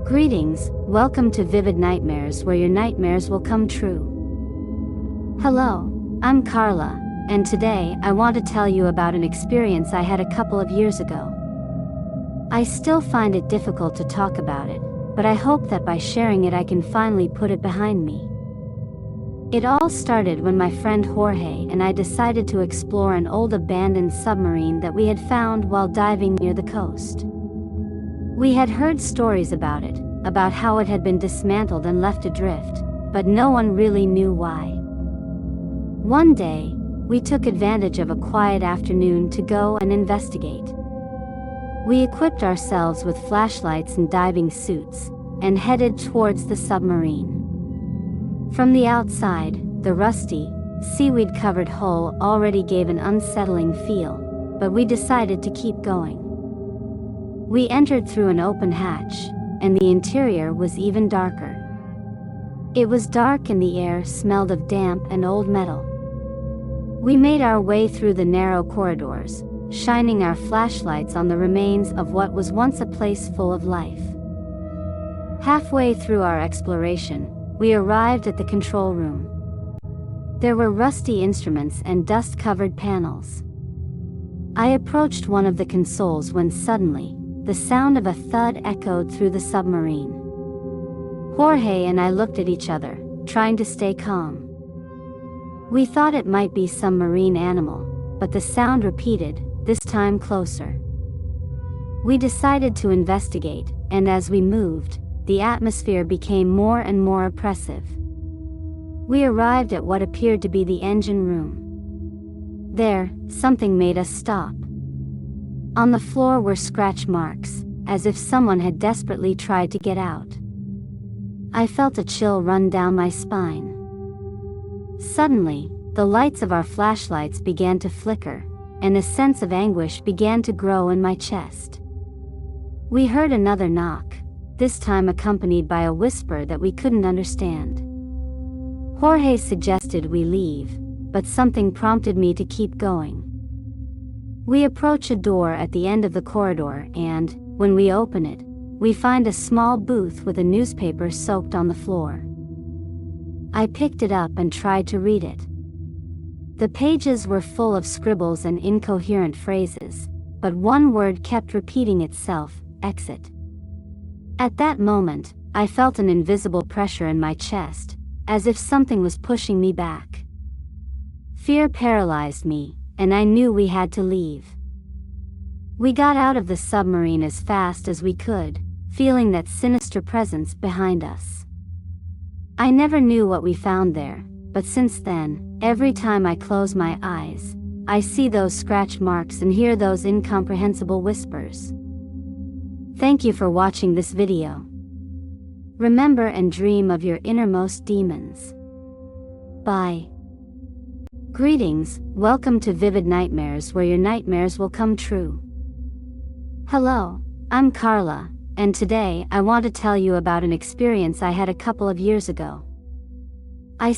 Greetings, welcome to Vivid Nightmares, where your nightmares will come true. Hello, I'm Carla, and today I want to tell you about an experience I had a couple of years ago. I still find it difficult to talk about it, but I hope that by sharing it I can finally put it behind me. It all started when my friend Jorge and I decided to explore an old abandoned submarine that we had found while diving near the coast. We had heard stories about it, about how it had been dismantled and left adrift, but no one really knew why. One day, we took advantage of a quiet afternoon to go and investigate. We equipped ourselves with flashlights and diving suits, and headed towards the submarine. From the outside, the rusty, seaweed-covered hull already gave an unsettling feel, but we decided to keep going. We entered through an open hatch, and the interior was even darker. It was dark and the air smelled of damp and old metal. We made our way through the narrow corridors, shining our flashlights on the remains of what was once a place full of life. Halfway through our exploration, we arrived at the control room. There were rusty instruments and dust-covered panels. I approached one of the consoles when suddenly, the sound of a thud echoed through the submarine. Jorge and I looked at each other, trying to stay calm. We thought it might be some marine animal, but the sound repeated, this time closer. We decided to investigate, and as we moved, the atmosphere became more and more oppressive. We arrived at what appeared to be the engine room. There, something made us stop. On the floor were scratch marks, as if someone had desperately tried to get out. I felt a chill run down my spine. Suddenly, the lights of our flashlights began to flicker, and a sense of anguish began to grow in my chest. We heard another knock, this time accompanied by a whisper that we couldn't understand. Jorge suggested we leave, but something prompted me to keep going. We approach a door at the end of the corridor and, when we open it, we find a small booth with a newspaper soaked on the floor. I picked it up and tried to read it. The pages were full of scribbles and incoherent phrases, but one word kept repeating itself, exit. At that moment, I felt an invisible pressure in my chest, as if something was pushing me back. Fear paralyzed me, and I knew we had to leave. We got out of the submarine as fast as we could, feeling that sinister presence behind us. I never knew what we found there, but since then, every time I close my eyes, I see those scratch marks and hear those incomprehensible whispers. Thank you for watching this video. Remember and dream of your innermost demons. Bye. Greetings, welcome to Vivid Nightmares, where your nightmares will come true. Hello, I'm Carla, and today I want to tell you about an experience I had a couple of years ago. I